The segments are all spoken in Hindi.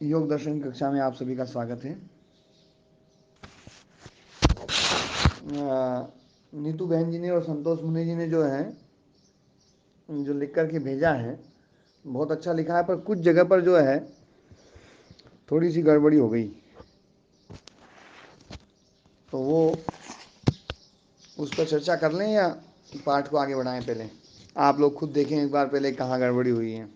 योग दर्शन की कक्षा में आप सभी का स्वागत है। नीतू बहन जी ने और संतोष मुनि जी ने जो लिख कर के भेजा है, बहुत अच्छा लिखा है, पर कुछ जगह पर जो है थोड़ी सी गड़बड़ी हो गई, तो वो उस पर चर्चा कर लें या पाठ को आगे बढ़ाएं। पहले आप लोग खुद देखें एक बार, पहले कहाँ गड़बड़ी हुई है।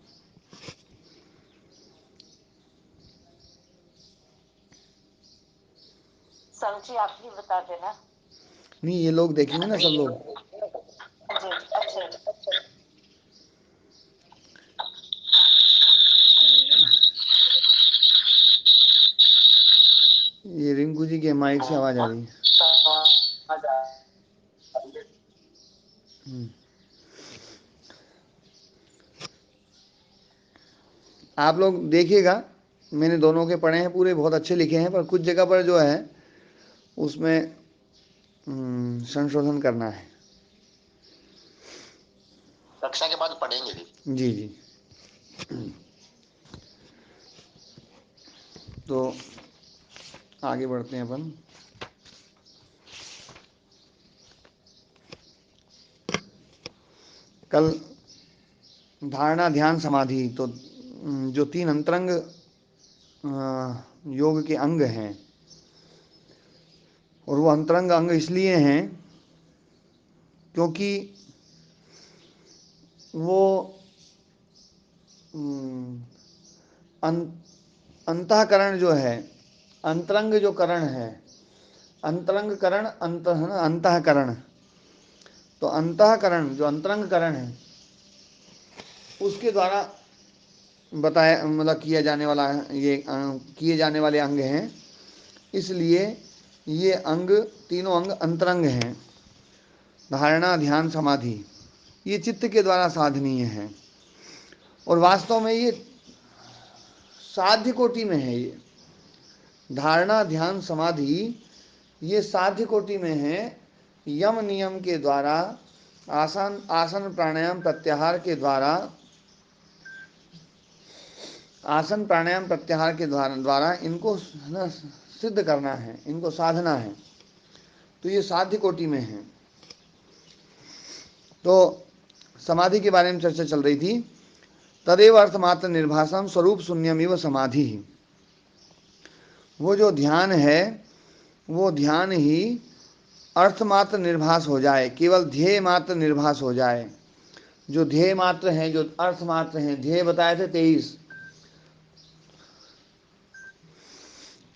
सर जी आप ही बता देना। नहीं, ये लोग देखेंगे ना, सब लोग। जी अच्छा। ये रिंकू जी के माइक से आवाज़ आ रही है। आप लोग देखिएगा, मैंने दोनों के पढ़े हैं पूरे, बहुत अच्छे लिखे हैं, पर कुछ जगह पर जो है उसमें संशोधन करना है। कक्षा के बाद पढ़ेंगे भी। जी जी। तो आगे बढ़ते हैं अपन। कल धारणा ध्यान समाधि, तो जो 3 अंतरंग योग के अंग हैं, और वो अंतरंग अंग इसलिए हैं क्योंकि वो अंतःकरण जो है, अंतरंग जो करण है, अंतरंग करण अंतःकरण, तो अंतःकरण जो अंतरंग करण है उसके द्वारा बताया, मतलब किया जाने वाला है, ये किए जाने वाले अंग हैं। इसलिए ये अंग, तीनों अंग अंतरंग हैं। धारणा ध्यान समाधि ये चित्त के द्वारा साधनीय है, और वास्तव में ये साध्य कोटि में है। ये धारणा ध्यान समाधि ये साध्य कोटि में है। यम नियम के द्वारा, आसन आसन प्राणायाम प्रत्याहार के द्वारा, आसन प्राणायाम प्रत्याहार के द्वारा इनको ना सिद्ध करना है, इनको साधना है, तो ये साध्य कोटि में है। तो समाधि के बारे में चर्चा चल रही थी। तदेव अर्थमात्र निर्भासम स्वरूप शून्यमिव समाधि। वो जो ध्यान है, वो ध्यान ही अर्थमात्र निर्भास हो जाए, केवल ध्येय मात्र निर्भास हो जाए। जो ध्येय मात्र हैं, जो अर्थ मात्र हैं, ध्येय बताए थे 23,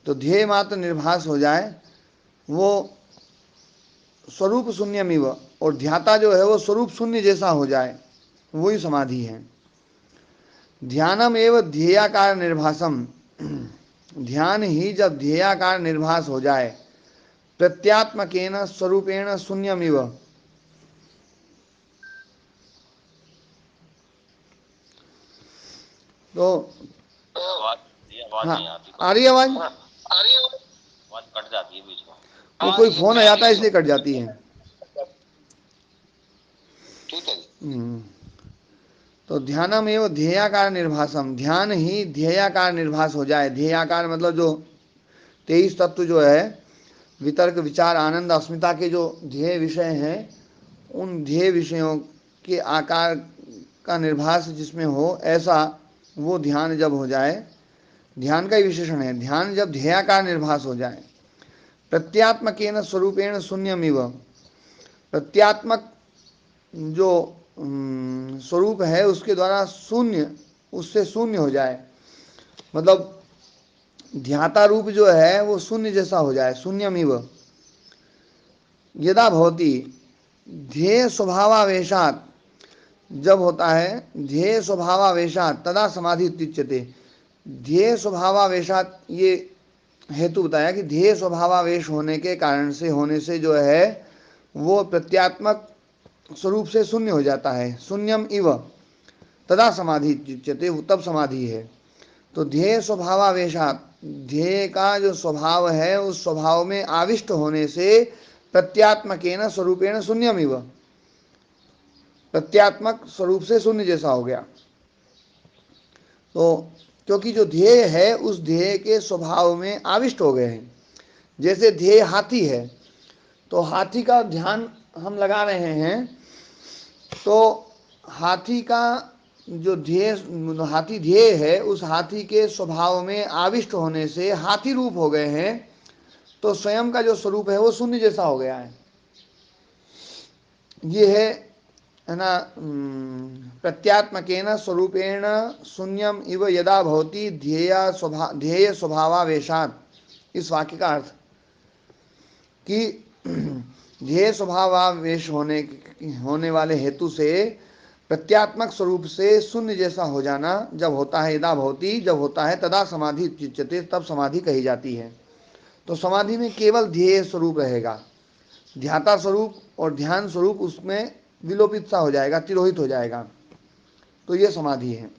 तो ध्येय मात्र निर्भास हो जाए, वो स्वरूप शून्यमिव, और ध्याता जो है वो स्वरूप शून्य जैसा हो जाए, वही समाधि है। ध्यानम एवं ध्येयाकार निर्भासम, ध्यान ही जब ध्येयाकार निर्भास हो जाए, प्रत्यात्मकेन स्वरूपेण शून्यमिव, तो आवाज हाँ, नहीं आती, आ रही है आवाज? आ रही है आवाज, कट जाती है बीच में। वो हाँ कोई ठीक फोन आ है जाता है ठीक इसलिए कट जाती है। ठीक है। तो ध्यानम एवं ध्येयाकार निर्भासम, ध्यान ही ध्येयाकार निर्भास हो जाए। ध्येयाकार मतलब जो 23 तत्व जो है, वितर्क विचार आनंद अस्मिता के जो ध्येय विषय हैं, उन ध्येय विषयों के आकार का निर्भास जिसमें हो, ऐसा वो ध्यान जब हो जाए, ध्यान का ही विशेषण है, ध्यान जब ध्येयाकार निर्भास हो जाए, प्रत्यात्मकेन स्वरूपेण शून्यमिव, प्रत्यात्मक जो स्वरूप है उसके द्वारा शून्य, उससे शून्य हो जाए, मतलब ध्याता रूप जो है वो शून्य जैसा हो जाए, शून्यमिव। यदा भवती ध्येय स्वभावावेशात, जब होता है ध्येय स्वभावावेशात तदा समाधि उच्यते। ध्येय स्वभावावेशात, ये हेतु बताया कि ध्येय स्वभावावेश होने के कारण से, होने से जो है वो प्रत्यात्मक स्वरूप से शून्य हो जाता है, शून्यम इव, तदा समाधि उच्यते, तब समाधि है। तो ध्येय स्वभावावेशात, ध्येय का जो स्वभाव है उस स्वभाव में आविष्ट होने से प्रत्यात्मकेन स्वरूपेण शून्यमिव, प्रत्यात्मक स्वरूप से शून्य जैसा हो गया। तो क्योंकि जो ध्येय है उस ध्येय के स्वभाव में आविष्ट हो गए हैं। जैसे ध्येय हाथी है, तो हाथी का ध्यान हम लगा रहे हैं, तो हाथी का जो ध्येय, हाथी ध्येय है, उस हाथी के स्वभाव में आविष्ट होने से हाथी रूप हो गए हैं, तो स्वयं का जो स्वरूप है वो शून्य जैसा हो गया है। ये है ना, प्रत्यात्मकेन स्वरूपेण शून्यम इव यदा भवति ध्येय स्वभावावेशात। इस वाक्य का अर्थ कि ध्येय स्वभावावेश होने वाले हेतु से प्रत्यात्मक स्वरूप से शून्य जैसा हो जाना जब होता है, यदा भवति जब होता है, तदा समाधि उच्यते, तब समाधि कही जाती है। तो समाधि में केवल ध्येय स्वरूप रहेगा, ध्याता स्वरूप और ध्यान स्वरूप उसमें विलोपित सा हो जाएगा, तिरोहित हो जाएगा। तो ये समाधि है।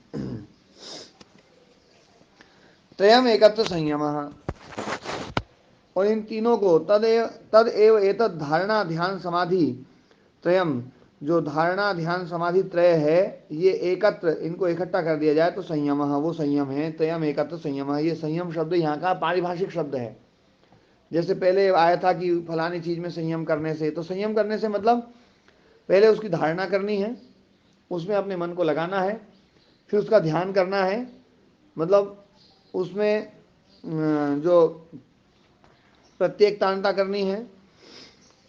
त्रयम एकत्र संयम, और इन तीनों को तद एव एतद धारणा ध्यान समाधि त्रयम, जो धारणा ध्यान समाधि त्रय है, ये एकत्र, इनको इकट्ठा कर दिया जाए तो संयम, वो संयम है। त्रयम एकत्र संयम, ये संयम शब्द यहाँ का पारिभाषिक शब्द है। जैसे पहले आया था कि फलानी चीज में संयम करने से, तो संयम करने से मतलब पहले उसकी धारणा करनी है, उसमें अपने मन को लगाना है, फिर उसका ध्यान करना है, मतलब उसमें जो प्रत्येक करनी है,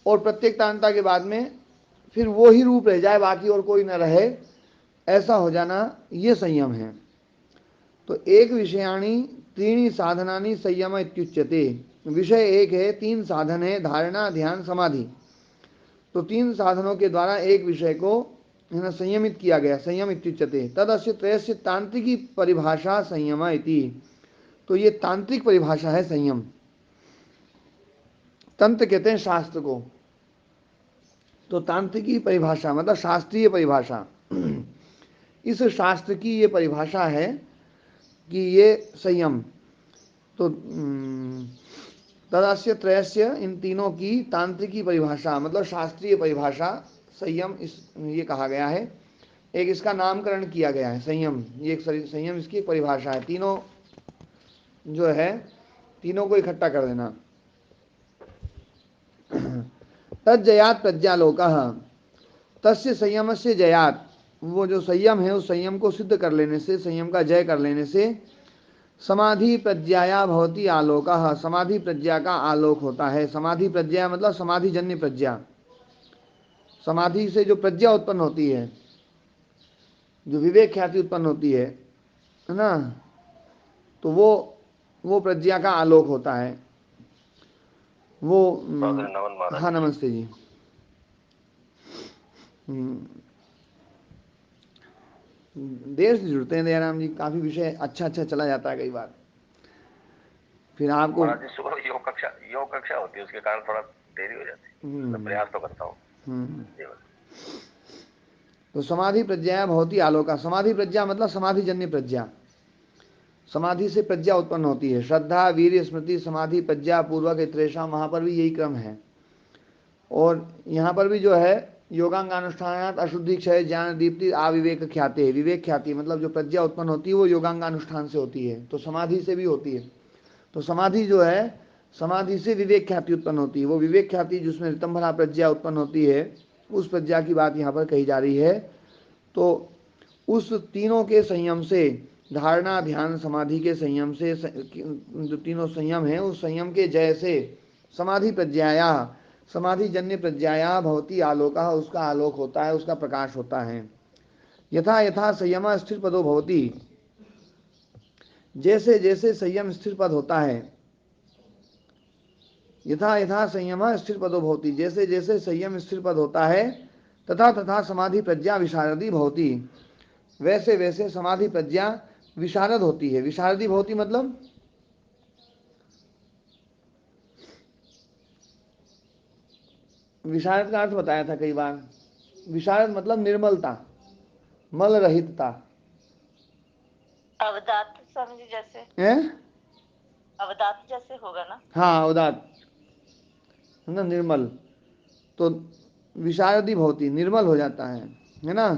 और प्रत्येक के बाद में फिर वो ही रूप रह जाए, बाकी और कोई न रहे, ऐसा हो जाना, ये संयम है। तो एक विषयाणी त्रीणी साधनानि संयम इत्युच्यते, विषय एक है, तीन साधन है, धारणा ध्यान समाधि। तो तीन साधनों के द्वारा एक विषय को है ना संयमित किया गया, संयम इत्युच्यते। तदस्य त्रयस्य तांत्रिकी परिभाषा संयम इति, तो ये तांत्रिक परिभाषा है संयम। तंत्र कहते हैं शास्त्र को, तो तांत्रिकी परिभाषा मतलब शास्त्रीय परिभाषा। इस शास्त्र की ये परिभाषा है कि ये संयम, तो तदस्य त्रयस्य, इन तीनों की तांत्रिकी परिभाषा मतलब शास्त्रीय परिभाषा संयम, इस ये कहा गया है। एक इसका नामकरण किया गया है संयम, ये एक संयम इसकी एक परिभाषा है। तीनों जो है, तीनों को इकट्ठा कर देना। तज्जयात प्रज्ञालोक, तस्य संयम से जयात, वो जो संयम है उस संयम को सिद्ध कर लेने से, संयम का जय कर लेने से, समाधि प्रज्ञाया भवति आलोक, समाधि प्रज्ञा का आलोक होता है। समाधि प्रज्ञा मतलब समाधि जन्य प्रज्ञा, समाधि से जो प्रज्ञा उत्पन्न होती है, जो विवेक ख्याति उत्पन्न होती है ना, तो वो प्रज्ञा का आलोक होता है। वो हाँ नमस्ते जी। देर से जुड़ते हैं दयाराम जी, काफी विषय अच्छा चला जाता है कई बार, फिर आपको सुबह योग कक्षा होती है, उसके कारण थोड़ा देरी हो जाती है, तो प्रयास तो करता हूँ। तो समाधि प्रज्ञा भवति आलोका, समाधि प्रज्ञा मतलब समाधि जन्य प्रज्ञा, समाधि से प्रज्ञा उत्पन्न होती है। श्रद्धा वीर्य स्मृति समाधि प्रज्ञा पूर्वक इतरेशा, वहाँ पर भी यही क्रम है। और यहाँ पर भी जो है योगांगानुष्ठानात अशुद्धि क्षय ज्ञान दीप्ति अविवेक ख्याति, विवेक ख्याति मतलब जो प्रज्ञा उत्पन्न होती है वो योगांगानुष्ठान से होती है, तो समाधि से भी होती है। तो समाधि जो है, समाधि से विवेक ख्याति उत्पन्न होती है, वो विवेक ख्याति जिसमें ऋतंभरा प्रज्ञा उत्पन्न होती है, उस प्रज्ञा की बात यहाँ पर कही जा रही है। तो उस तीनों के संयम से, धारणा ध्यान समाधि के संयम से, जो तीनों संयम है उस संयम के जय से समाधि प्रज्ञाया, समाधि जन्य प्रज्ञाया भवति आलोका, उसका आलोक होता है, उसका प्रकाश होता है। यथा यथा संयम स्थिर पदो भवति, जैसे जैसे संयम स्थिर पद होता है, यथा यथा संयम स्थिर पदो भवति, जैसे जैसे संयम स्थिर पद होता है, तथा तथा समाधि प्रज्ञा विशारदी भवति, वैसे वैसे समाधि प्रज्ञा विशारद होती है। विशारदी भवति मतलब विशारद का अर्थ बताया था कई बार। विशारद मतलब निर्मलता, मल रहितता। अवदात समझे जैसे हैं? अवदात जैसे होगा ना? हाँ अवदात है ना, निर्मल। तो विशारदी भवति निर्मल हो जाता है ना।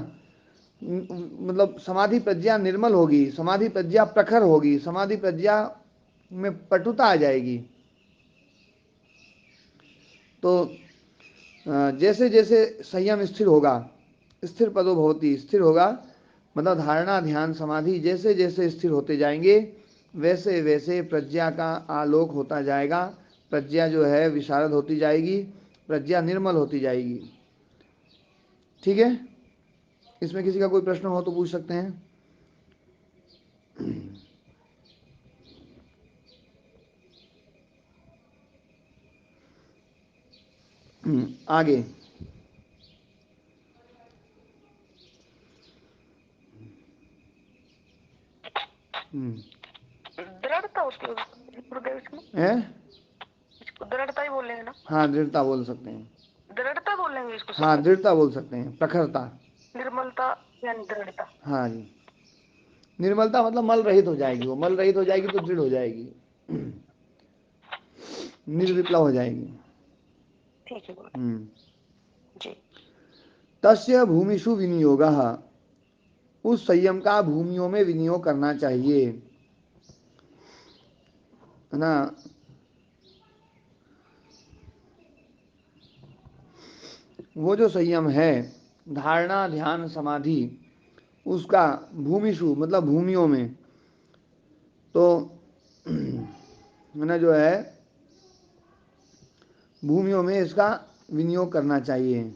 मतलब समाधि प्रज्ञा निर्मल होगी, समाधि प्रज्ञा प्रखर होगी, समाधि प्रज्ञा में पटुता आ जाएगी। तो जैसे जैसे संयम स्थिर होगा, स्थिर पदो भवति, स्थिर होगा मतलब धारणा ध्यान समाधि जैसे जैसे स्थिर होते जाएंगे वैसे वैसे प्रज्ञा का आलोक होता जाएगा, प्रज्ञा जो है विशारद होती जाएगी, प्रज्ञा निर्मल होती जाएगी। ठीक है, इसमें किसी का कोई प्रश्न हो तो पूछ सकते हैं। आगे दृढ़ता होती है गुरुदेव इसमें, है, इसको दृढ़ता ही बोलेंगे ना? हाँ दृढ़ता बोल सकते हैं, दृढ़ता बोलेंगे इसको? हाँ दृढ़ता बोल सकते हैं, प्रखरता, निर्मलता यानी दृढ़ता। हाँ जी। निर्मलता मतलब मल रहित हो जाएगी, वो मल रहित हो जाएगी तो दृढ़ हो जाएगी, निर्विप्लव हो जाएगी। ठीक है जी। तस्य भूमिषु विनियोगः, उस संयम का भूमियों में विनियोग करना चाहिए, है ना। वो जो संयम है धारणा ध्यान समाधि, उसका भूमिषु मतलब भूमियों में, तो है ना जो है भूमियों में इसका विनियोग करना चाहिए।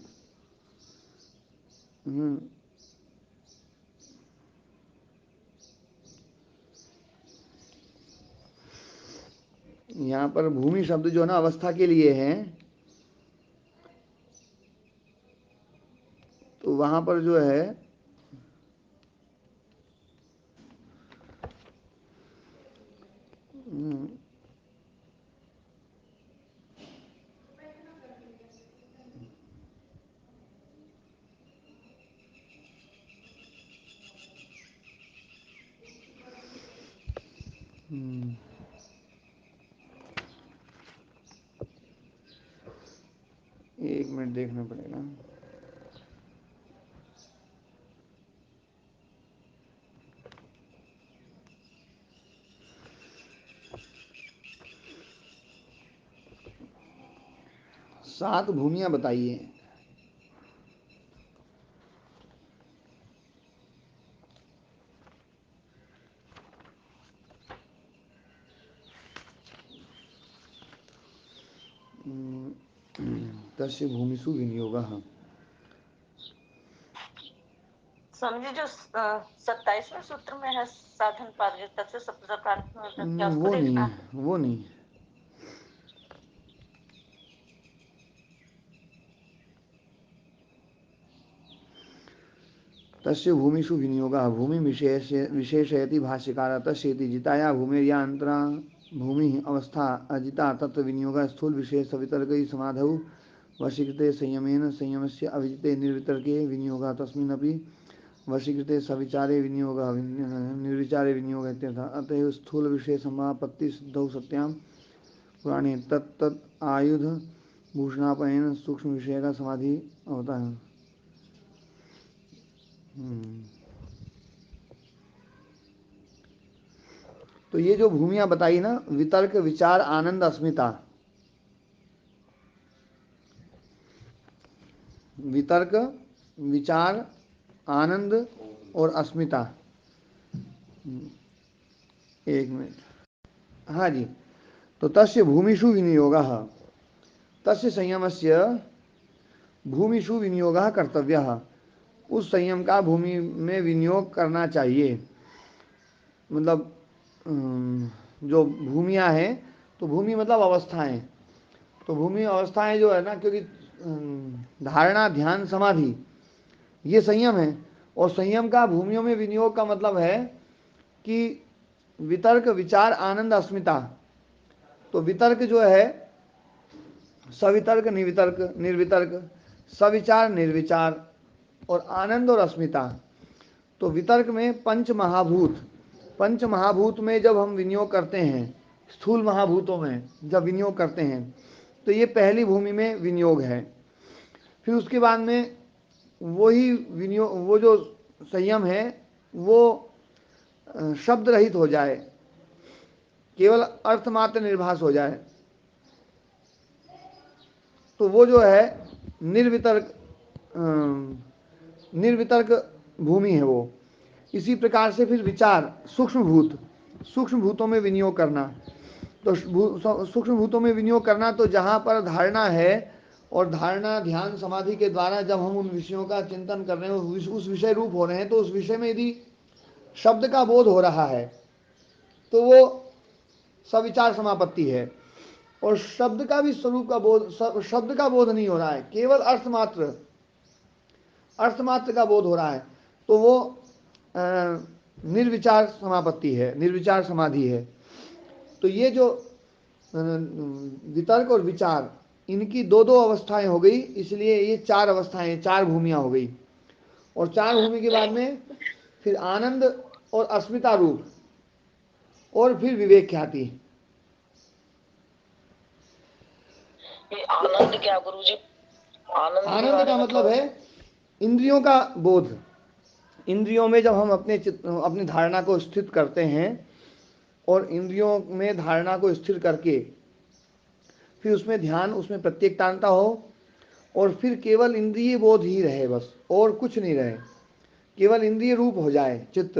यहाँ पर भूमि शब्द जो है ना अवस्था के लिए है, तो वहाँ पर जो है एक मिनट देखना पड़ेगा। सात भूमियां बताइए। तस्य भूमिषु विनियोगः। स्वामी जी जो 27वें सूत्र में है साधन पारगता से सब प्रकार क्या उसको वो नहीं देखना है, है? वो नहीं। तस्य भूमिषु विनियोगः भूमि विशेषयति भाष्यकार तस्येति जिताया भूमिर्या अंतरा भूमि अवस्था अजिता तत्व विनियोगः स्थूल विशेष सवितर्कैः समाधौ वशीकृते संयमेन संयमस्य अविजिते निर्वितर्के विनियोगः तस्मिन्नपि वशीकृते सविचारे विनियोगः निर्विचारे विनियोगः इत्यर्थः। अतएव स्थूल विषय समापत्ति सिद्धौ सत्यां पुराणे तत् आयुध भूषणापयन सूक्ष्म विषय का समाधि होता है। तो ये जो भूमियां बताई ना, वितर्क विचार आनंद अस्मिता, वितर्क विचार आनंद और अस्मिता। एक मिनट, हाँ जी। तो तस्य भूमिषु विनियोगः, तस्य संयमस्य भूमिषु विनियोगः कर्तव्यः, उस संयम का भूमि में विनियोग करना चाहिए। मतलब जो भूमियाँ हैं, तो भूमि मतलब अवस्थाएं, तो भूमि अवस्थाएं जो है ना, क्योंकि धारणा ध्यान समाधि ये संयम है, और संयम का भूमियों में विनियोग का मतलब है कि वितर्क विचार आनंद अस्मिता। तो वितर्क जो है सवितर्क निर्वितर्क निर्वितर्क, सविचार निर्विचार, और आनंद और अस्मिता। तो वितर्क में पंच महाभूत, पंच महाभूत में जब हम विनियोग करते हैं, स्थूल महाभूतों में जब विनियोग करते हैं, तो ये पहली भूमि में विनियोग है। फिर उसके बाद में वही विनियोग, वो जो संयम है वो शब्द रहित हो जाए, केवल अर्थ मात्र निर्भास हो जाए, तो वो जो है निर्वितर्क निर्वितर्क भूमि है वो। इसी प्रकार से फिर विचार, सूक्ष्म भूतों में विनियोग करना। तो सूक्ष्म भूतों में विनियोग करना, तो जहाँ पर धारणा है और धारणा ध्यान समाधि के द्वारा जब हम उन विषयों का चिंतन कर रहे हैं, उस विषय रूप हो रहे हैं, तो उस विषय में यदि शब्द का बोध हो रहा है तो वो सविचार समापत्ति है। और शब्द का भी स्वरूप का बोध, शब्द का बोध नहीं हो रहा है, केवल अर्थ मात्र का बोध हो रहा है, तो वो निर्विचार समापत्ति है, निर्विचार समाधि है। तो ये जो वितर्क और विचार, इनकी दो दो अवस्थाएं हो गई, इसलिए ये चार अवस्थाएं, चार भूमियां हो गई। और चार भूमि के बाद में फिर आनंद और अस्मिता रूप और फिर विवेक ख्याति। ये आनंद क्या गुरुजी? आनंद का मतलब है इंद्रियों का बोध। इंद्रियों में जब हम अपनी धारणा को स्थित करते हैं और इंद्रियों में धारणा को स्थिर करके फिर उसमें ध्यान, उसमें प्रत्येकतांता हो और फिर केवल इंद्रिय बोध ही रहे, बस और कुछ नहीं रहे, केवल इंद्रिय रूप हो जाए चित्त,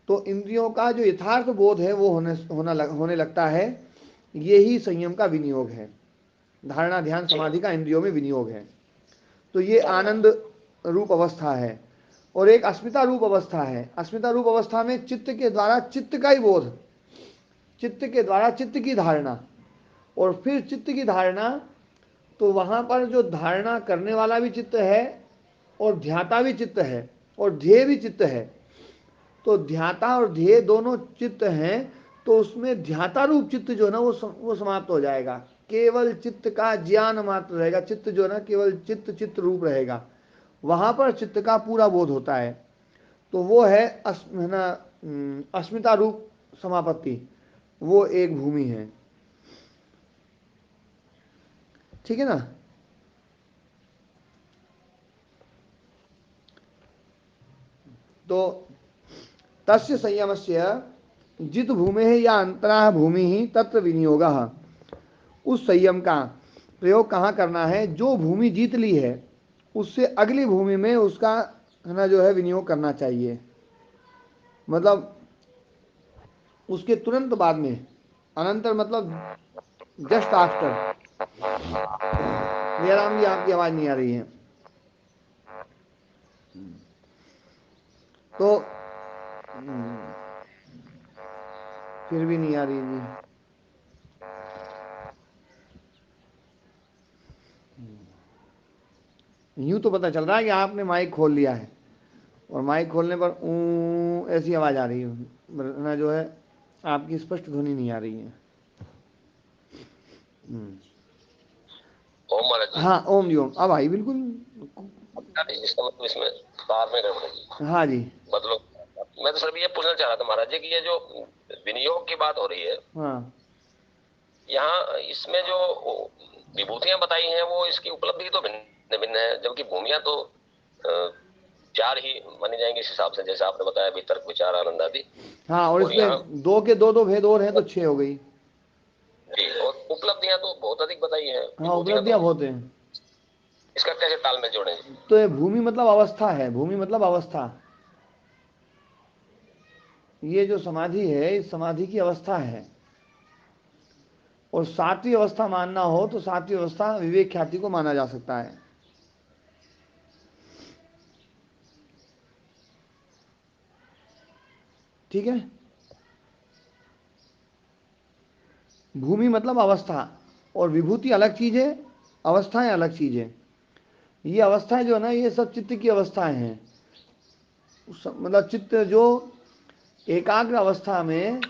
तो इंद्रियों का जो यथार्थ बोध है वो होने लगता है। यही संयम का विनियोग है, धारणा ध्यान समाधि का इंद्रियों में विनियोग है। तो ये आनंद रूप अवस्था है। और एक अस्मिता रूप अवस्था है। अस्मिता रूप अवस्था में चित्त के द्वारा चित्त का ही बोध, चित्त के द्वारा चित्त की धारणा, और फिर चित्त की धारणा, तो वहाँ पर जो धारणा करने वाला भी चित्त है और ध्याता भी चित्त है और ध्येय भी चित्त है। तो ध्याता और ध्येय दोनों चित्त हैं, तो उसमें ध्याता रूप चित्त जो है ना वो समाप्त हो जाएगा, केवल चित्त का ज्ञान मात्र रहेगा। चित्त जो है ना केवल चित्त रूप रहेगा, वहाँ पर चित्त का पूरा बोध होता है। तो वो है अस्मिता रूप समापत्ति, वो एक भूमि है। ठीक है ना। तो तस्य संयमस्य जित भूमि है या अंतरा भूमि ही तत्र विनियोग। उस संयम का प्रयोग कहाँ करना है? जो भूमि जीत ली है उससे अगली भूमि में उसका है ना जो है विनियोग करना चाहिए, मतलब उसके तुरंत बाद में। अनंतर मतलब जस्ट आफ्टर। जयराम जी आपकी आवाज नहीं आ रही है। तो फिर भी नहीं आ रही जी। यूं तो पता चल रहा है कि आपने माइक खोल लिया है, और माइक खोलने पर ऐसी आवाज आ रही है ना जो है, आपकी स्पष्ट ध्वनि नहीं आ रही है। ओम महाराज जी। हाँ ओम जी ओम, अब आई बिल्कुल। इसका मतलब इसमें तार में गड़बड़ है। हाँ जी। मतलब मैं तो सिर्फ ये पूछना चाह रहा था महाराज जी कि ये जो विनियोग की बात हो रही है, हाँ, यहाँ इसमें जो विभूतियां बताई हैं वो इसकी उपलब्धि तो भिन्न भिन्न है, जबकि भूमियां तो चार ही मानी जाएंगी इस हिसाब से, जैसे आपने बताया वितर्क विचार आनंद आदि। हाँ, और इसमें दो के दो भेद और हैं, तो 6 हो गई। जी, और उपलब्धियां तो बहुत अधिक बताई हैं। हाँ, उपलब्धियां बहुत हैं। इसका कैसे तालमेल जोड़ें? तो ये भूमि मतलब अवस्था है, भूमि मतलब अवस्था। ये जो समाधि है, इस समाधि की अवस्था है। और सातवीं अवस्था मानना हो तो सातवीं अवस्था विवेक ख्याति को माना जा सकता है। ठीक है। भूमि मतलब अवस्था, और विभूति अलग चीज है, अवस्थाएं अलग चीज है। ये अवस्थाएं जो है ना, ये सब चित्त की अवस्थाएं हैं। मतलब चित्त जो एकाग्र अवस्था में,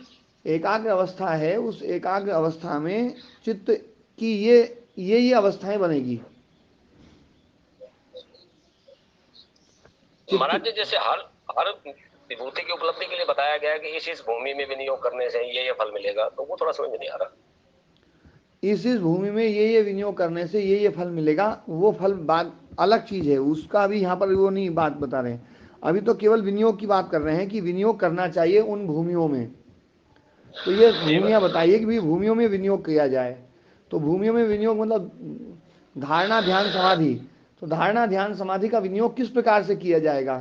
एकाग्र अवस्था है, उस एकाग्र अवस्था में चित्त की ये अवस्थाएं बनेगी। महाराज जी, जैसे हर हर विभूति की उपलब्धि के लिए बताया गया कि इस भूमि में विनियोग करने से ये फल मिलेगा, तो वो थोड़ा समझ में नहीं आ रहा। इस भूमि में ये विनियोग करने से ये फल मिलेगा, वो फल बात अलग चीज है, उसका भी यहाँ पर वो नहीं बात बता रहे। अभी तो केवल विनियोग की बात कर रहे हैं कि विनियोग करना चाहिए उन भूमियों में। तो ये भूमियाँ बताइए कि भाई भूमियों में विनियोग किया जाए। तो भूमियों में विनियोग मतलब धारणा ध्यान समाधि। तो धारणा ध्यान समाधि का विनियोग किस प्रकार से किया जाएगा?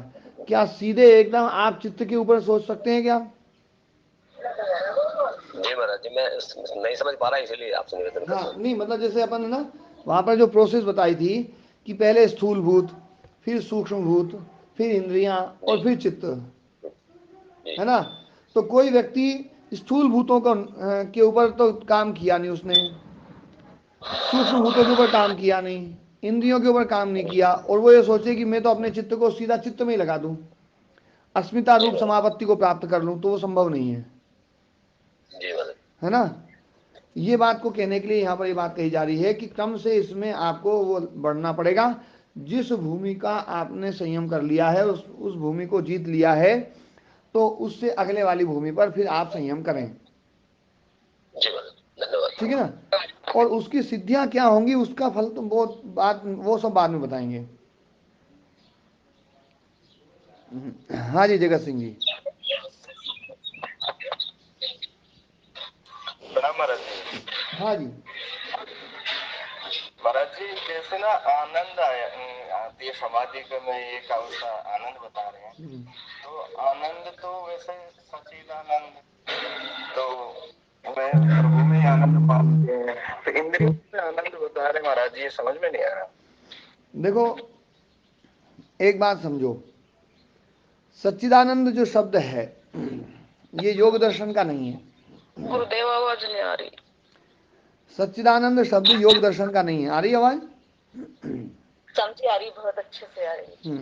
क्या सीधे एकदम आप चित्त के ऊपर सोच सकते हैं क्या? जी महाराज जी, मैं नहीं समझ पा रहा, इसीलिए आपसे निवेदन कर रहा हाँ हूँ। नहीं, मतलब जैसे अपन है ना वहाँ पर जो प्रोसेस बताई थी कि पहले स्थूल भूत, फिर सूक्ष्म भूत, फिर इंद्रियां जी और फिर चित्त, जी है ना। तो कोई व्यक्ति स्थूल भूतों का के ऊपर तो काम किया नहीं उसने, सूक्ष्म भूतों के ऊपर काम किया नहीं, इंद्रियों के ऊपर काम नहीं किया, और वो ये सोचे कि मैं तो अपने चित्त को सीधा चित्त में ही लगा दूं, अस्मिता जी रूप महाराज समापत्ति को प्राप्त कर लूं, तो वो संभव नहीं है, जी महाराज है ना। ये बात को कहने के लिए यहाँ पर ये बात कही जा रही है कि क्रम से इसमें आपको वो बढ़ना पड़ेगा। जिस भूमि का आपने संयम कर लिया है, उस भूमि को जीत लिया है, तो उससे अगले वाली भूमि पर फिर आप संयम करें। जी महाराज, धन्यवाद। ठीक है ना। और उसकी सिद्धियां क्या होंगी, उसका फल तो वो सब बाद में बताएंगे। हाँ जी, जगत सिंह जी। प्रणाम महाराज जी। हाँ जी। महाराज जी, जैसे ना आनंद आती है समाधि का, में एक अवस्था आनंद बता रहे हैं, तो आनंद तो वैसे सच्चिदानंद, तो वह प्रभु में आनंद पाते हैं, तो इंद्रियों में आनंद बता रहे महाराज जी, ये समझ में नहीं आ रहा। देखो एक बात समझो, सच्चिदानंद जो शब्द है ये योग दर्शन का नहीं है। गुरुदेव आवाज नहीं आ रही। सच्चिदानंद शब्द योग दर्शन का नहीं है। आ रही आवाज? समझी आ रही, बहुत अच्छे से आ रही।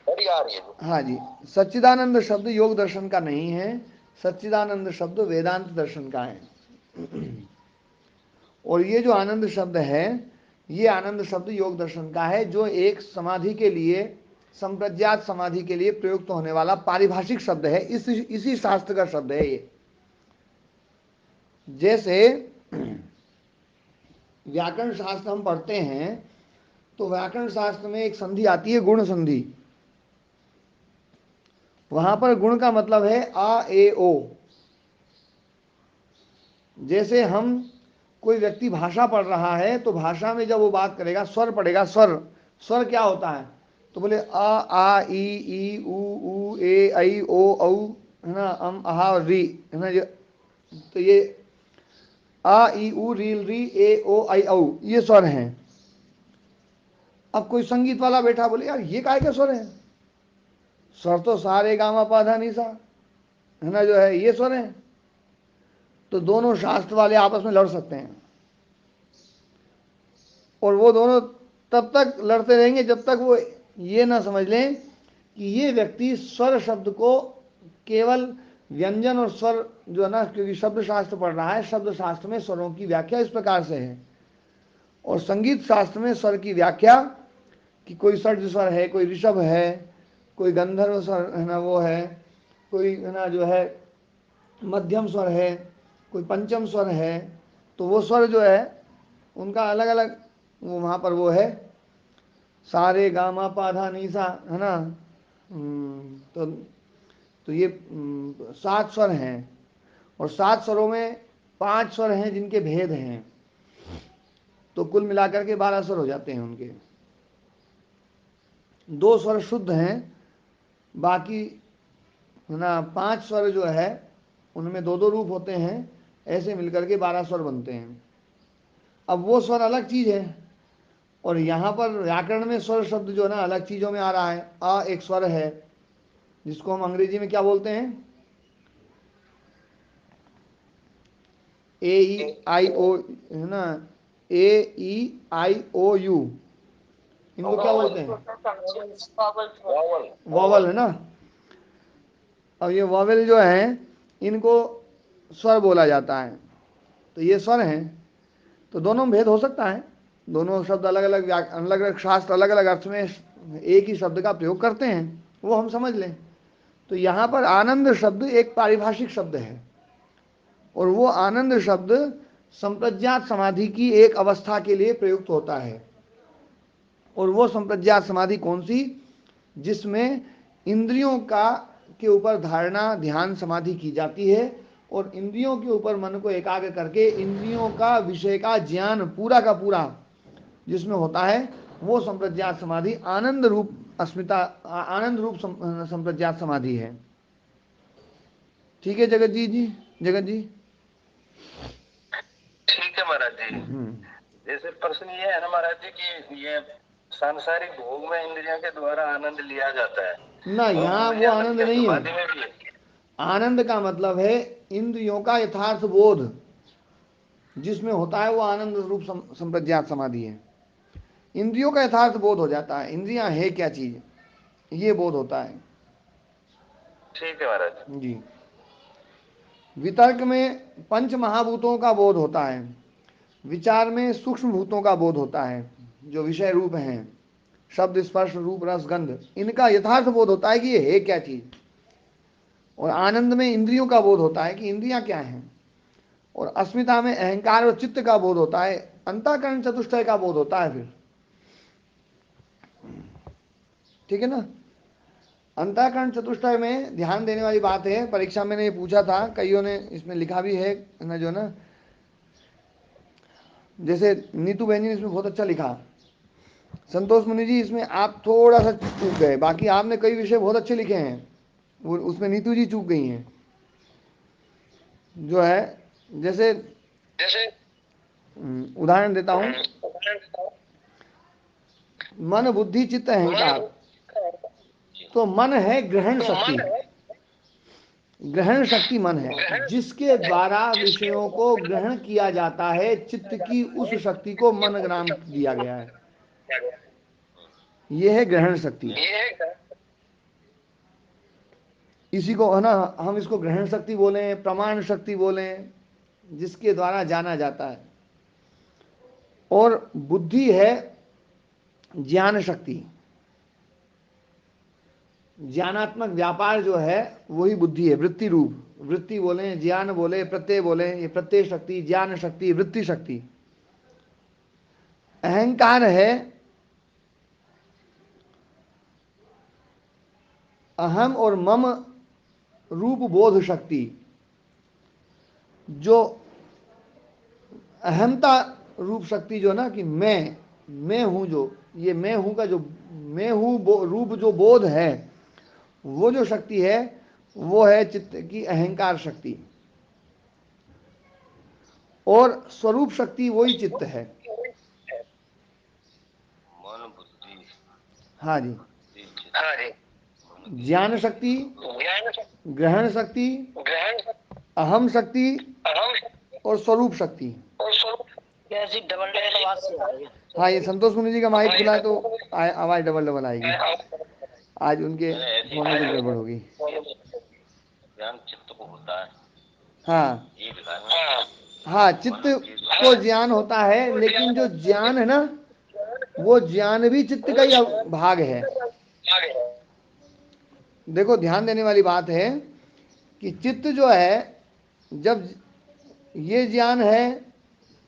बड़ी आ रही है। हाँ जी। सच्चिदानंद शब्द योग दर्शन का नहीं है, सच्चिदानंद शब्द वेदांत दर्शन का है। और ये जो आनंद शब्द है, ये आनंद शब्द योग दर्शन का है, जो एक समाधि के लिए, संप्रज्ञात समाधि के लिए प्रयुक्त होने वाला पारिभाषिक शब्द है। इसी शास्त्र का शब्द है ये। जैसे व्याकरण शास्त्र हम पढ़ते हैं, तो व्याकरण शास्त्र में एक संधि आती है, गुण संधि। वहां पर गुण का मतलब है आ ए ओ। जैसे हम, कोई व्यक्ति भाषा पढ़ रहा है, तो भाषा में जब वो बात करेगा, स्वर पढ़ेगा, स्वर, स्वर क्या होता है? तो बोले आ ई ऊ ए ऐ ओ औ, है ना, अहा और री, है ना। तो ये आ ई ऊ री ए ओ ऐ औ, ये स्वर हैं। अब कोई संगीत वाला बैठा, बोले यार ये काय के स्वर हैं? स्वर तो सारे गामा पाधा निसा, है ना, जो है ये स्वर हैं। तो दोनों शास्त्र वाले आपस में लड़ सकते हैं, और वो दोनों तब तक लड़ते रहेंगे जब तक वो ये ना समझ लें कि ये व्यक्ति स्वर शब्द को केवल व्यंजन और स्वर जो है ना, क्योंकि शब्द शास्त्र पढ़ रहा है, शब्द शास्त्र में स्वरों की व्याख्या इस प्रकार से है, और संगीत शास्त्र में स्वर की व्याख्या कि कोई षड्ज स्वर है, कोई ऋषभ है, कोई गंधर्व स्वर है ना, वो है, कोई है ना जो है मध्यम स्वर है, कोई पंचम स्वर है। तो वो स्वर जो है उनका अलग अलग वो वहाँ पर वो है, सारे गामा पाधा नीसा, है ना। तो ये 7 स्वर हैं, और 7 स्वरों में 5 स्वर हैं जिनके भेद हैं, तो कुल मिलाकर के 12 स्वर हो जाते हैं उनके। 2 स्वर शुद्ध हैं, बाकी है ना 5 स्वर जो है उनमें 2 2 रूप होते हैं, ऐसे मिलकर के 12 स्वर बनते हैं। अब वो स्वर अलग चीज़ है, और यहाँ पर व्याकरण में स्वर शब्द जो है ना अलग चीज़ों में आ रहा है। आ एक स्वर है, जिसको हम अंग्रेजी में क्या बोलते हैं? ए ई आई ओ, है ना, ए ई आई ओ यू, इनको क्या बोलते हैं? वॉवल, है ना। अब ये वॉवल जो है, इनको स्वर बोला जाता है। तो ये स्वर हैं, तो दोनों में भेद हो सकता है, दोनों शब्द अलग अलग अलग अलग शास्त्र अलग अलग अर्थ में एक ही शब्द का प्रयोग करते हैं, वो हम समझ लें। तो यहाँ पर आनंद शब्द एक पारिभाषिक शब्द है, और वो आनंद शब्द संप्रज्ञात समाधि की एक अवस्था के लिए प्रयुक्त होता है। और वो संप्रज्ञात समाधि कौन सी? जिसमें इंद्रियों का के ऊपर धारणा ध्यान समाधि की जाती है और इंद्रियों के ऊपर मन को एकाग्र करके इंद्रियों का विषय का ज्ञान पूरा का पूरा जिसमें होता है वो संप्रज्ञात समाधि आनंद रूप अस्मिता आनंद रूप संप्रज्ञात समाधि है। ठीक है जगत जी जगत जी। ठीक है महाराज जी। जैसे प्रश्न ये है ना महाराज जी कि ये सांसारिक भोग में इंद्रियों के द्वारा आनंद लिया जाता है ना, यहाँ वो आनंद नहीं है। समाधि में भी है। आनंद का मतलब है इंद्रियों का यथार्थ बोध जिसमें होता है वो आनंद रूप संप्रज्ञात समाधि है। इंद्रियों का यथार्थ बोध हो जाता है, इंद्रियां है क्या चीज, ये बोध होता है। ठीक है महाराज जी। वितर्क में पंच महाभूतों का बोध होता है, विचार में सूक्ष्म भूतों का बोध होता है जो विषय रूप हैं, शब्द स्पर्श रूप रस गंध, इनका यथार्थ बोध होता है कि ये है क्या चीज। और आनंद में इंद्रियों का बोध होता है कि इंद्रियां क्या हैं। और अस्मिता में अहंकार और चित्त का बोध होता है, अंतःकरण चतुष्टय का बोध होता है फिर। ठीक है ना। अंतःकरण चतुष्टय में ध्यान देने वाली बात है, परीक्षा में ने ये पूछा था, कईयों ने इसमें लिखा भी है ना, जो ना जैसे नीतू बहन जी ने इसमें बहुत अच्छा लिखा, संतोष मुनि जी इसमें आप थोड़ा सा चूक गए, बाकी आपने कई विषय बहुत अच्छे लिखे हैं, वो उसमें नीतू जी चूक गई हैं। जो है जैसे उदाहरण देता हूँ, मन बुद्धि चित्त अहंकार, तो मन है ग्रहण शक्ति, ग्रहण शक्ति मन है जिसके द्वारा विषयों को ग्रहण किया जाता है, चित्त की उस शक्ति को मन नाम दिया गया है, यह है ग्रहण शक्ति। इसी को है ना हम इसको ग्रहण शक्ति बोलें, प्रमाण शक्ति बोलें, जिसके द्वारा जाना जाता है। और बुद्धि है ज्ञान शक्ति, ज्ञानात्मक व्यापार जो है वही बुद्धि है, वृत्ति रूप, वृत्ति बोले, ज्ञान बोले, प्रत्यय बोले, ये प्रत्यय शक्ति, ज्ञान शक्ति, वृत्ति शक्ति। अहंकार है अहम और मम रूप बोध शक्ति, जो अहमता रूप शक्ति जो ना कि मैं हूं, जो ये मैं हूं का जो मैं हूं रूप जो बोध है, वो जो शक्ति है वो है चित्त की अहंकार शक्ति। और स्वरूप शक्ति वही चित्त है। मन बुद्धि, हाँ जी, ज्ञान शक्ति, ग्रहण शक्ति, अहम शक्ति और स्वरूप शक्ति। कैसी डबल डबल आवाज से आ रही है। हाँ, ये संतोष मुनि जी का माइक खुला है तो आवाज डबल डबल आएगी, आज उनके फोन में कुछ गड़बड़ होगी। ज्ञान चित्त को होता है। हाँ हाँ, चित्त को ज्ञान होता है, लेकिन जो ज्ञान है ना वो ज्ञान भी चित्त का ही भाग है। देखो ध्यान देने वाली बात है कि चित्त जो है, जब ये ज्ञान है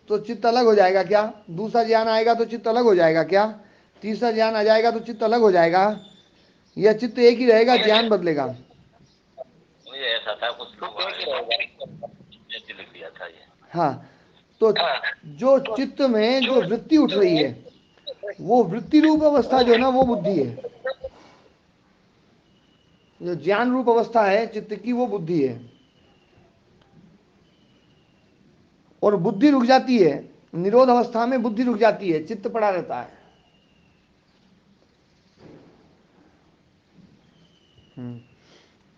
तो चित्त अलग हो जाएगा क्या, दूसरा ज्ञान आएगा तो चित्त अलग हो जाएगा क्या, तीसरा ज्ञान आ जाएगा तो चित्त अलग हो जाएगा, या चित्त एक ही रहेगा, ज्ञान बदलेगा। मुझे ऐसा था कुछ लिख दिया था ये। हाँ, तो जो चित्त में जो वृत्ति उठ रही है वो वृत्ति रूप अवस्था जो है ना वो बुद्धि है, जो ज्ञान रूप अवस्था है चित्त की वो बुद्धि है। और बुद्धि रुक जाती है, निरोध अवस्था में बुद्धि रुक जाती है, चित्त पड़ा रहता है।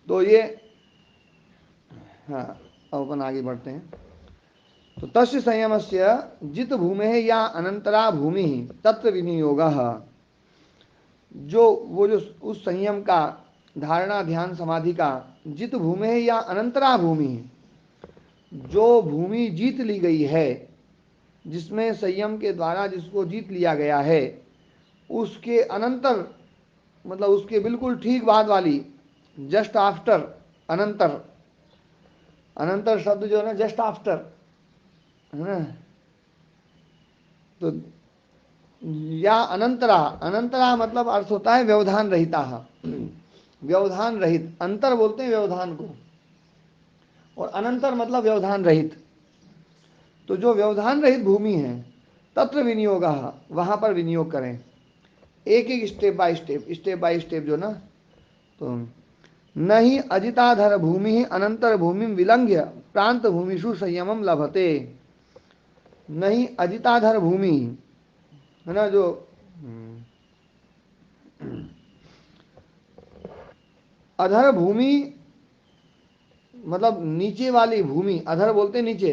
तो ये हाँ, अब अपन आगे बढ़ते हैं। तो तस्य संयमस्य जित भूमे या अनंतरा भूमि तत्व विनियोग, जो वो जो उस संयम का, धारणा ध्यान समाधि का, जित भूमि या अनंतरा भूमि, जो भूमि जीत ली गई है, जिसमें संयम के द्वारा जिसको जीत लिया गया है, उसके अनंतर मतलब उसके बिल्कुल ठीक बाद वाली, जस्ट आफ्टर, अनंतर, अनंतर शब्द जो है ना जस्ट आफ्टर है ना, तो या अनंतरा, अनंतरा मतलब अर्थ होता है व्यवधान रहिता, व्यवधान रहित, अंतर बोलते हैं व्यवधान को, और अनंतर मतलब व्यवधान रहित। तो जो व्यवधान रहित भूमि है तत्र विनियोग, वहां पर विनियोग करें, एक एक स्टेप बाय स्टेप जो ना। तो नहीं अजिताधर भूमि अनंतर भूमि विलंघ्य प्रांत भूमिषु संयमम लभते। नहीं अजिताधर भूमि है ना, जो अधर भूमि मतलब नीचे वाली भूमि, अधर बोलते नीचे,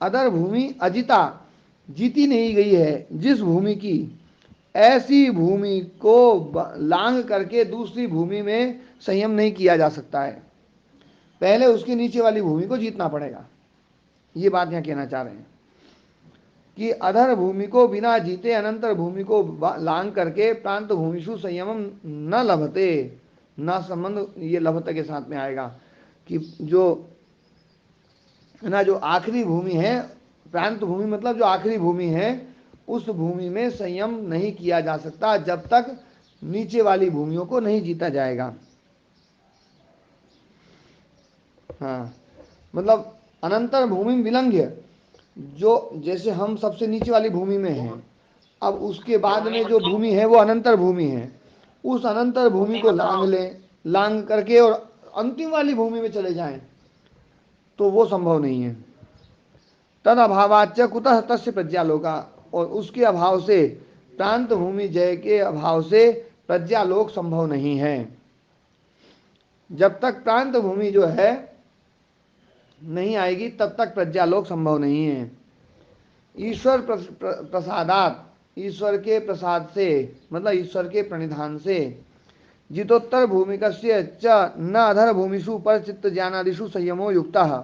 अधर भूमि अजिता जीती नहीं गई है जिस भूमि की, ऐसी भूमि को लांघ करके दूसरी भूमि में संयम नहीं किया जा सकता है। पहले उसके नीचे वाली भूमि को जीतना पड़ेगा। ये बात यहाँ कहना चाह रहे हैं कि अधर भूमि को बिना जीते अनंतर भूमि को लांघ करके प्रांत भूमिषु संयमम न लभते, न संबंध ये लभते के साथ में आएगा कि जो है ना, जो आखिरी भूमि है, प्रांत भूमि मतलब जो आखिरी भूमि है, उस भूमि में संयम नहीं किया जा सकता जब तक नीचे वाली भूमियों को नहीं जीता जाएगा। हाँ, मतलब अनंतर भूमि विलंघ्य, जो जैसे हम सबसे नीचे वाली भूमि में हैं, अब उसके बाद में जो भूमि है वो अनंतर भूमि है, उस अनंतर भूमि को लांघ लें, लांघ करके और अंतिम वाली भूमि में चले जाएं, तो वो संभव नहीं है। तद अभावाच कुतः तस्य प्रज्ञालोका, और उसके अभाव से, प्रांत भूमि जय के अभाव से प्रज्ञालोक संभव नहीं है। जब तक प्रांत भूमि जो है नहीं आएगी तब तक प्रज्ञालोक संभव नहीं है। ईश्वर प्रसादात, ईश्वर के प्रसाद से मतलब ईश्वर के प्रणिधान से, जितोत्तर भूमिकस्य च न अधर भूमिषु पर चित्त ज्ञानादिषु संयमो युक्तः,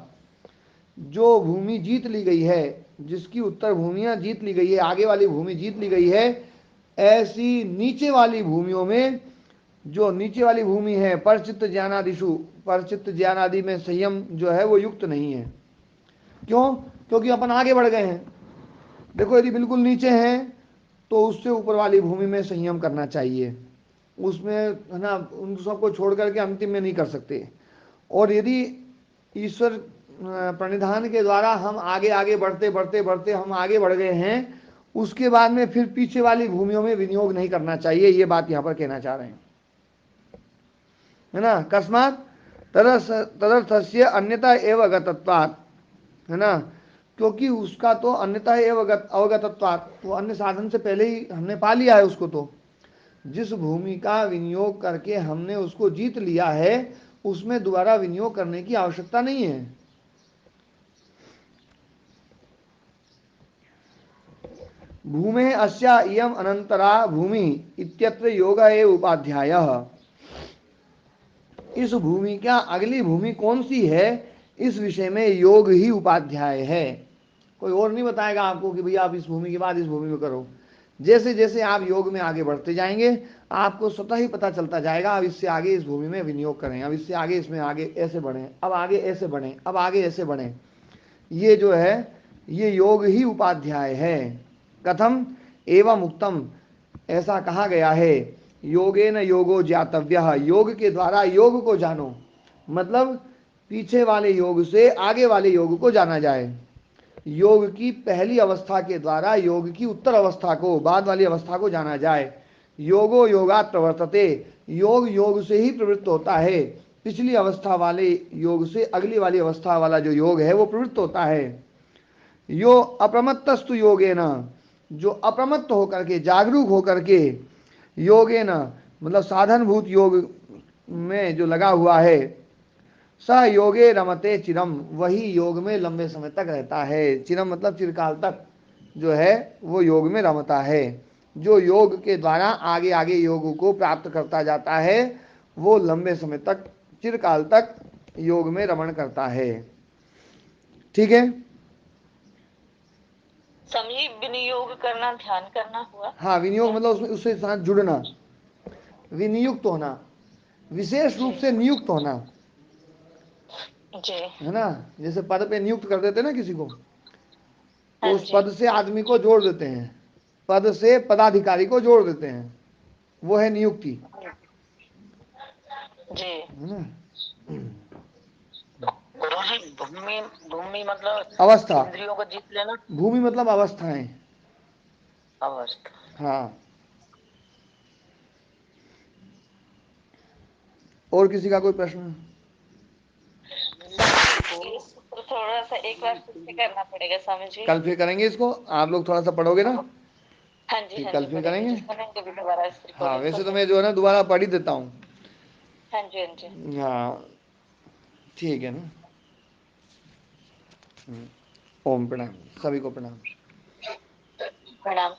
जो भूमि जीत ली गई है, जिसकी उत्तर भूमियां जीत ली गई है, आगे वाली भूमि जीत ली गई है, ऐसी नीचे वाली भूमियों में, जो नीचे वाली भूमि है परचित्त ज्ञानादिषु, परचित्त ज्ञानादि में संयम जो है वो युक्त नहीं है। क्यों? क्योंकि अपन आगे बढ़ गए हैं। देखो यदि बिल्कुल नीचे हैं तो उससे ऊपर वाली भूमि में संयम करना चाहिए, उसमें है ना, उन सबको छोड़ करके अंतिम में नहीं कर सकते। और यदि ईश्वर प्रणिधान के द्वारा हम आगे आगे बढ़ते बढ़ते बढ़ते हम आगे बढ़ गए हैं, उसके बाद में फिर पीछे वाली भूमियों में विनियोग नहीं करना चाहिए। ये बात यहाँ पर कहना चाह रहे हैं, है ना। अकस्मात तदर्थस्य अन्यता एवं अगतत्वात्, है ना, क्योंकि उसका तो अन्यता एवं अवगतत्वात्, तो अन्य साधन से पहले ही हमने पा लिया है उसको। तो जिस भूमि का विनियोग करके हमने उसको जीत लिया है, उसमें दोबारा विनियोग करने की आवश्यकता नहीं है। भूमे अस्या इयम अनंतरा भूमि इत्यत्र योग एव उपाध्यायः, इस भूमि का अगली भूमि कौन सी है इस विषय में योग ही उपाध्याय है। कोई और नहीं बताएगा आपको कि भैया आप इस भूमि के बाद इस भूमि में करो। जैसे जैसे आप योग में आगे बढ़ते जाएंगे आपको स्वतः ही पता चलता जाएगा, अब इससे आगे इस भूमि में विनियोग करें, अब इससे आगे इसमें आगे ऐसे बढ़ें, अब आगे ऐसे बढ़ें, अब आगे ऐसे बढ़ें। ये जो है ये योग ही उपाध्याय है। कथम एवं उक्तम, ऐसा कहा गया है, योगेन योगो ज्ञातव्यः, योग के द्वारा योग को जानो, मतलब पीछे वाले योग से आगे वाले योग को जाना जाए। योग की पहली अवस्था के द्वारा योग की उत्तर अवस्था को, बाद वाली अवस्था को जाना जाए। योगो योगात् प्रवर्तते, योग योग से ही प्रवृत्त होता है। पिछली अवस्था वाले योग से अगली वाली अवस्था वाला जो योग है वो प्रवृत्त होता है। यो अप्रमत्तस्तु योगेन, जो अप्रमत्त होकर के, जागरूक होकर के, योगेन मतलब साधनभूत योग में जो लगा हुआ है, स योगे रमते चिरम, वही योग में लंबे समय तक रहता है। चिरम मतलब चिरकाल तक जो है वो योग में रमता है। जो योग के द्वारा आगे आगे योग को प्राप्त करता जाता है वो लंबे समय तक, चिरकाल तक योग में रमण करता है। ठीक है, समझी, विनियोग करना, ध्यान करना हुआ। हाँ, विनियोग मतलब उसमें उससे साथ जुड़ना, विनियुक्त होना, विशेष रूप से नियुक्त होना, जी। है ना। जैसे पद पे नियुक्त कर देते हैं ना किसी को, तो हाँ उस जी। पद से आदमी को जोड़ देते हैं, पद से पदाधिकारी को जोड़ देते हैं, वो है नियुक्ति। जी है ना। गुरुजी, भूमि भूमि मतलब अवस्था, इंद्रियों को जीत लेना। भूमि मतलब अवस्थाएं। अवस्था। हाँ, और किसी का कोई प्रश्न? ये सूत्र थोड़ा सा एक बार फिर से करना पड़ेगा स्वामी जी। कल फिर करेंगे इसको, आप लोग थोड़ा सा पढ़ोगे ना? हाँ जी, ठीक, हाँ कल जी, फिर पढ़ेंगे करेंगे। जी, सुनेंगे भी दोबारा इस हाँ, रिकॉर्डिंग वैसे को। तो मैं जो है ना दोबारा पढ़ ही देता हूँ। हाँ जी, हाँ जी, हाँ, ठीक है ना। ओम प्रणाम, सभी को प्रणाम। प्रणाम।